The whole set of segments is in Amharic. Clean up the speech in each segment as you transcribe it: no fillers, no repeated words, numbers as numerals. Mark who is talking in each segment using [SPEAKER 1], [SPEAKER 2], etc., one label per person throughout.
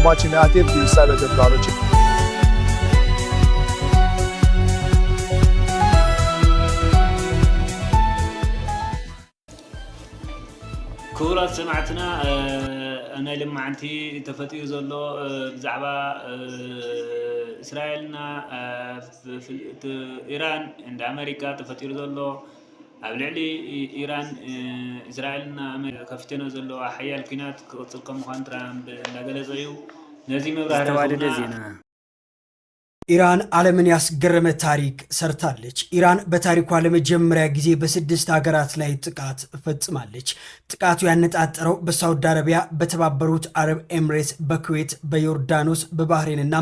[SPEAKER 1] ዓለማችን አቴት ይሳለ ተባሮች
[SPEAKER 2] كورات سمعتنا أنا لما عنتي تفتير زلوا بزعبة إسرائيلنا في إيران عند أمريكا تفتير زلوا أبلعلي إيران إسرائيلنا كفتنا زلوا أحياء الكنات تلقم خانتران لقل زيو نزيم إبراهيم
[SPEAKER 3] ኢራን ዓለምን ያስገረመ ታሪክ ሰርታለች። ኢራን በታሪኳ ለመጀመሪያ ጊዜ በ6 ሀገራት ላይ ጥቃት ፈጽማለች። ጥቃቱ ያነጣጠረው በሳውዲ አረቢያ፣ በተባበሩት አረብ ኤምሬትስ፣ በኩዌት፣ በዮርዳኖስ፣ በባህሬንና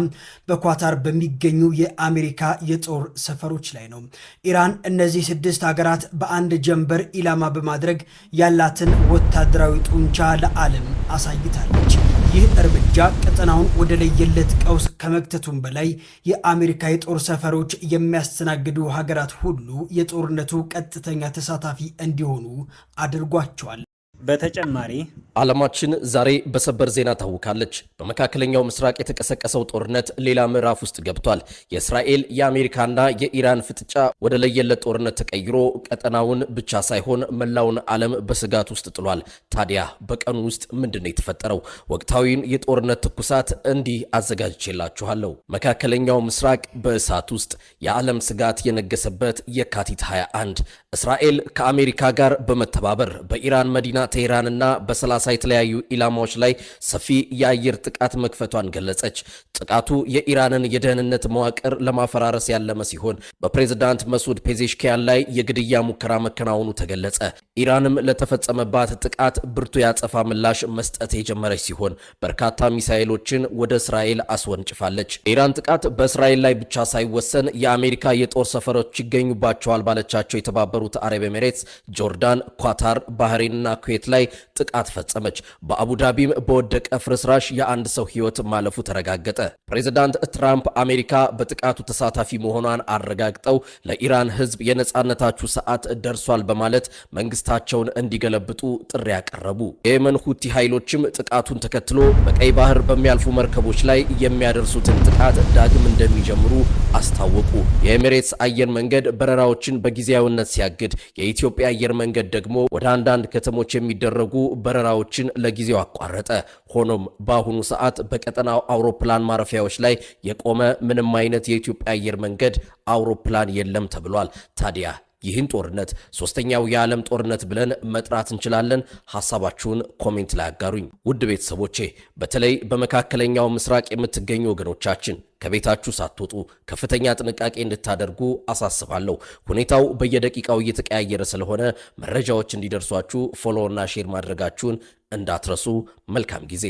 [SPEAKER 3] በኳታር በሚገኙ የአሜሪካ የጦር ሰፈሮች ላይ ነው። ኢራን እነዚህ 6 ሀገራት በአንድ ጀንበር ኢላማ በማድረግ ያላትን ወታደራዊ ጡንቻ ለዓለም አሳይታለች። ይህ እርምጃ ቀጠናውን ወደ ለየለት ቀውስ ከመክተቱም በላይ የአሜሪካ የጦር ሰፈሮች የሚያስተናግዱ ሀገራት ሁሉ የጦርነቱ ቀጥተኛ ተሳታፊ እንዲሆኑ አድርጓቸዋል።
[SPEAKER 4] በተጨማሪ
[SPEAKER 5] ዓለማችን ዛሬ በሰበር ዜና ታውካለች። በመካከለኛው ምስራቅ የተቀሰቀሰው ጦርነት ሌላ ምዕራፍ ውስጥ ገብቷል። የእስራኤል የአሜሪካና የኢራን ፍጥጫ ወደ ለየለት ጦርነት ተቀይሮ ቀጠናውን ብቻ ሳይሆን መላውን ዓለም በስጋት ውስጥ ጥሏል። ታዲያ በቀኑ ውስጥ ምንድነው የተፈጠረው? ወቅታዊውን የጦርነት ትኩሳት እንዲህ አዘጋጅቼላችኋለሁ። መካከለኛው ምስራቅ በእሳት ውስጥ፣ የዓለም ስጋት የነገሰበት የካቲት 21 እስራኤል ከአሜሪካ ጋር በመተባበር በኢራን መዲና ቴህራንና በ30 የተለያዩ ኢላማዎች ላይ ሰፊ የአየር ጥቃት መክፈቷን ገለጸች። ጥቃቱ የኢራንን የደህንነት መዋቅር ለማፈራረስ ያለመ ሲሆን በፕሬዝዳንት መሱድ ፔዜሽኪያን ላይ የግድያ ሙከራ መከናወኑ ተገለጸ። ኢራንም ለተፈጸመባት ጥቃት ብርቱ ያጸፋ ምላሽ መስጠት የጀመረች ሲሆን በርካታ ሚሳኤሎችን ወደ እስራኤል አስወንጭፋለች። ኢራን ጥቃት በእስራኤል ላይ ብቻ ሳይወሰን የአሜሪካ የጦር ሰፈሮች ይገኙባቸዋል ባለቻቸው የተባበሩት አረብ ኤሚሬትስ፣ ጆርዳን፣ ኳታር፣ ባህሬንና ኩዌት ላይ ጥቃት ፈጸመች። በአቡዳቢም በወደቀ ፍርስራሽ የአንድ ሰው ሕይወት ማለፉ ተረጋገጠ። ፕሬዝዳንት ትራምፕ አሜሪካ በጥቃቱ ተሳታፊ መሆኗን አረጋግጠው ለኢራን ሕዝብ የነጻነታችሁ ሰዓት ደርሷል በማለት መንግስታቸውን እንዲገለብጡ ጥሪ ያቀረቡ። የየመን ሁቲ ኃይሎችም ጥቃቱን ተከትሎ በቀይ ባህር በሚያልፉ መርከቦች ላይ የሚያደርሱትን ጥቃት ዳግም እንደሚጀምሩ አስታወቁ። የኤሚሬትስ አየር መንገድ በረራዎችን በጊዜያዊነት ሲያግድ፣ የኢትዮጵያ አየር መንገድ ደግሞ ወደ አንዳንድ ከተሞች የሚደረጉ በረራዎችን ለጊዜው አቋረጠ። ሆኖም በአሁኑ ሰዓት በቀጠናው አውሮፕላን ማረፊያዎች ላይ የቆመ ምንም አይነት የኢትዮጵያ አየር መንገድ አውሮፕላን የለም ተብሏል። ታዲያ ይህን ጦርነት ሶስተኛው የዓለም ጦርነት ብለን መጥራት እንችላለን? ሐሳባችሁን ኮሜንት ላይ አጋሩኝ። ውድ ቤተሰቦቼ በተለይ በመካከለኛው ምስራቅ የምትገኙ ወገኖቻችን ከቤታችሁ ሳትወጡ ከፍተኛ ጥንቃቄ እንድታደርጉ አሳስባለሁ። ሁኔታው በየደቂቃው እየተቀያየረ ስለሆነ መረጃዎች እንዲደርሷችሁ ፎሎው እና ሼር ማድረጋችሁን እንዳትረሱ። መልካም ጊዜ